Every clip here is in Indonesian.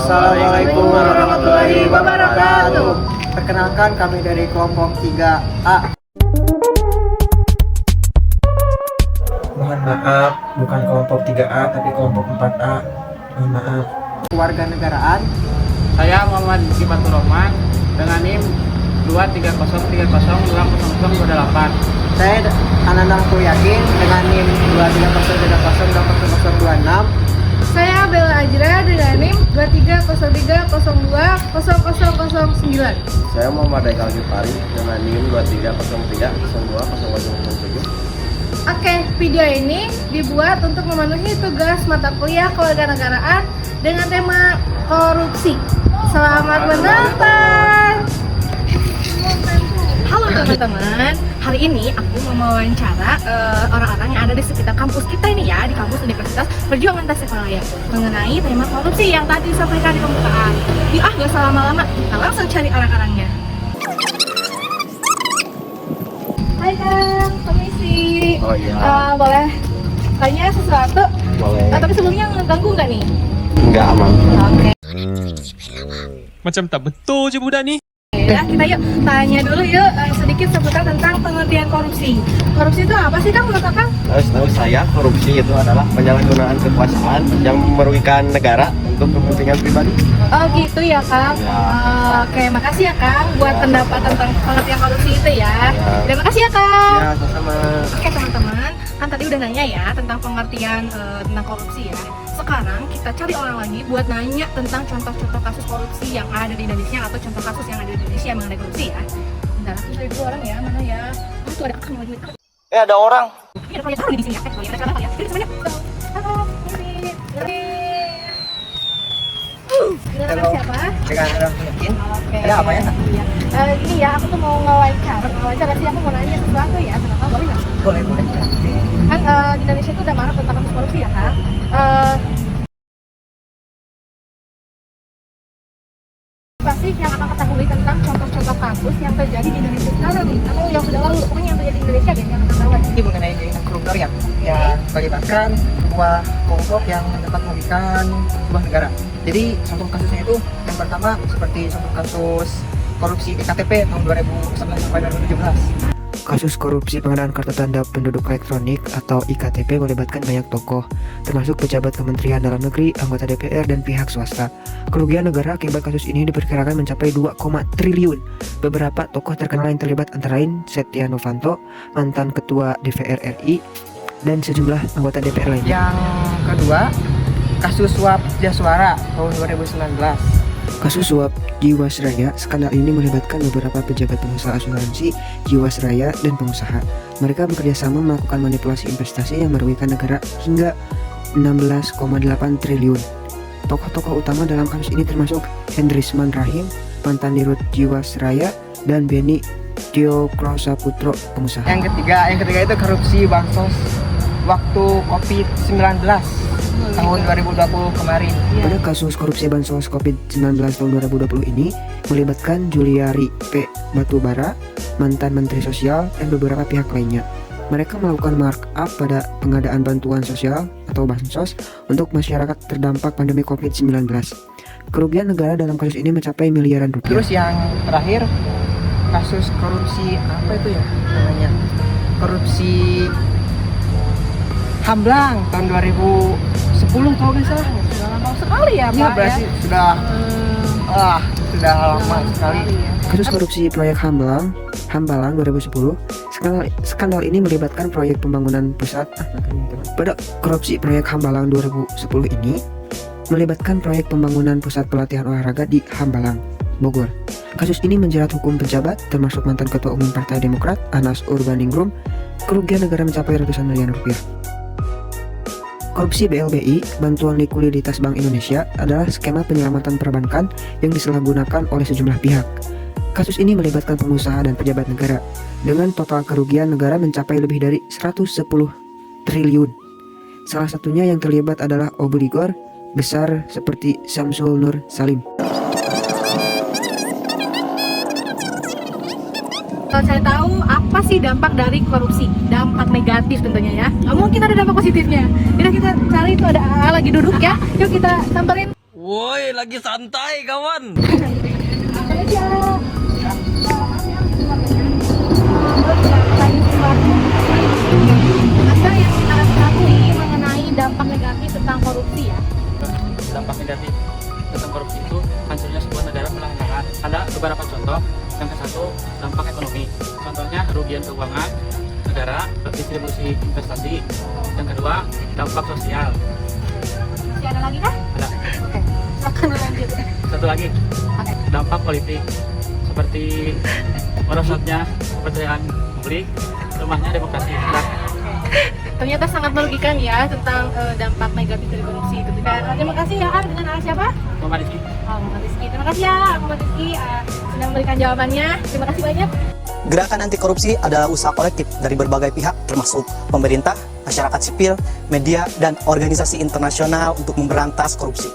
Assalamualaikum warahmatullahi wabarakatuh. Perkenalkan kami dari kelompok 3A. Mohon maaf, bukan kelompok 3A tapi kelompok 4A. Mohon maaf. Kewarganegaraan. Saya Muhammad Sifatur Rahman dengan NIM 23030200028. Saya Ananda Yakin dengan NIM 230302026. Saya Bella Ajra dengan NIM 2303020009. Saya Muhammad Eka Gifari dengan NIM 2303020007. Oke, video ini dibuat untuk memenuhi tugas mata kuliah kewarganegaraan dengan tema korupsi. Selamat menonton. Halo teman-teman, hari ini aku mau mewawancara orang-orang yang ada di sekitar kampus kita ini ya, di kampus Universitas Perjuangan Tasikmalaya mengenai tema korupsi yang tadi disampaikan di pembukaan. Yuk gak usah lama-lama, kita langsung cari orang-orangnya. Hai Kang, permisi. Oh iya. Boleh tanya sesuatu? Boleh. Tapi sebelumnya ngeganggu nggak nih? Enggak aman. Oke. Macam tak betul je budak ni. Ya, kita yuk tanya dulu yuk sedikit seputar tentang pengertian korupsi. Korupsi itu apa sih Kang menurut Kang? Setahu saya korupsi itu adalah penyalahgunaan kekuasaan yang merugikan negara untuk kepentingan pribadi. Oh gitu ya Kang. Ya. Oke, makasih ya Kang buat pendapat tentang pengertian korupsi itu ya. Terima kasih ya Kang. Ya, sama-sama. Oke teman-teman, kan tadi udah nanya ya tentang pengertian tentang korupsi ya. Sekarang kita cari orang lagi buat nanya tentang contoh-contoh kasus korupsi yang ada di Indonesia atau contoh kasus yang ada di Indonesia yang mengenai korupsi ya. Bentar, aku cari dulu orang ya, mana ya? Oh, tuh ada kakak yang lagi mikir. Ada orang. Ini ada proyek di sini ya. Kita coba kali ya. Jadi semuanya. Halo, ini. Dengan siapa? Dengan Ananda Yakin. Oke. Ada apa ya, Kak? Iya. Ini ya, aku tuh mau ngewawancara sih, aku mau nanya sesuatu ya, kenapa boleh nggak? Boleh. Kan di Indonesia itu udah marak tentang kasus korupsi ya kan? Pasti yang akan ketahui tentang contoh-contoh kasus yang terjadi di Indonesia sekarang nih, atau yang sudah lalu, pokoknya yang terjadi di Indonesia deh, yang ketahuan. Ini mengenai jaringan koruptor yang melibatkan sebuah kelompok yang dapat merugikan sebuah negara. Jadi contoh kasusnya itu yang pertama seperti contoh kasus korupsi IKTP tahun 2011 sampai 2017. Kasus korupsi pengadaan kartu tanda penduduk elektronik atau IKTP melibatkan banyak tokoh, termasuk pejabat Kementerian Dalam Negeri, anggota DPR, dan pihak swasta. Kerugian negara akibat kasus ini diperkirakan mencapai 2, triliun. Beberapa tokoh terkenal yang terlibat antara lain Setia Novanto, mantan ketua DPR RI, dan sejumlah anggota DPR lainnya. Yang kedua, kasus suap Jaswara tahun 2019. Kasus suap Jiwasraya, skandal ini melibatkan beberapa pejabat pengusaha asuransi Jiwasraya dan pengusaha. Mereka bekerja sama melakukan manipulasi investasi yang merugikan negara hingga 16,8 triliun. Tokoh-tokoh utama dalam kasus ini termasuk Hendrisman Rahim, mantan dirut Jiwasraya, dan Beni Diokrosaputra, pengusaha. Yang ketiga itu korupsi bansos waktu COVID-19 tahun 2020 kemarin. Pada kasus korupsi bansos COVID-19 tahun 2020 ini melibatkan Juliari P. Batubara, mantan Menteri Sosial, dan beberapa pihak lainnya. Mereka melakukan markup pada pengadaan bantuan sosial atau bansos untuk masyarakat terdampak pandemi COVID-19. Kerugian negara dalam kasus ini mencapai miliaran rupiah. Terus yang terakhir, kasus korupsi apa itu ya namanya? Korupsi Hamblang tahun 2010 kalau nggak salah. Sudah lama sekali ya Pak Berarti ya? sudah lama sekali. Ya. Kasus korupsi proyek Hambalang 2010. Skandal ini melibatkan proyek pembangunan pusat. Pada korupsi proyek Hambalang 2010 ini melibatkan proyek pembangunan pusat pelatihan olahraga di Hambalang, Bogor. Kasus ini menjerat hukum pejabat termasuk mantan Ketua Umum Partai Demokrat Anas Urbaningrum. Kerugian negara mencapai ratusan miliar rupiah. Korupsi BLBI, Bantuan Likuiditas Bank Indonesia, adalah skema penyelamatan perbankan yang disalahgunakan oleh sejumlah pihak. Kasus ini melibatkan pengusaha dan pejabat negara, dengan total kerugian negara mencapai lebih dari 110 triliun. Salah satunya yang terlibat adalah obligor besar seperti Syamsul Nur Salim. Kalau saya tahu apa sih dampak dari korupsi, dampak negatif tentunya ya. Nggak mungkin ada dampak positifnya. Jadi kita cari itu ada A lagi duduk ya. Yuk kita samperin. Woi, lagi santai kawan. Ada yang kita ketahui mengenai dampak negatif tentang korupsi ya. Dampak negatif tentang korupsi itu hancurnya sebuah negara perlahan-lahan. Ada beberapa contoh. Yang ke satu, dampak ekonomi. Contohnya kerugian keuangan negara, distribusi investasi. Yang kedua, dampak sosial. Masih ada lagi kah? Ada Oke, silakan lanjut. satu lagi, Oke. dampak politik seperti merosotnya kepercayaan publik, lemahnya demokrasi. Nah, Ternyata sangat merugikan ya tentang dampak negatif dari korupsi itu. Terima kasih ya Kak, dengan siapa? Muhammad Rizky. Oh, Muhammad Rizky. Terima kasih ya Muhammad Rizky sudah memberikan jawabannya. Terima kasih banyak. Gerakan anti korupsi adalah usaha kolektif dari berbagai pihak termasuk pemerintah, masyarakat sipil, media, dan organisasi internasional untuk memberantas korupsi.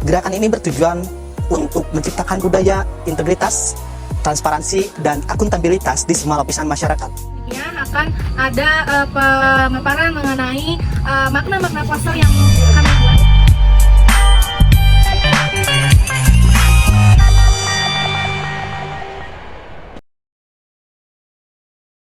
Gerakan ini bertujuan untuk menciptakan budaya integritas, transparansi, dan akuntabilitas di semua lapisan masyarakat. Ya, akan ada pemaparan mengenai makna-makna pasal yang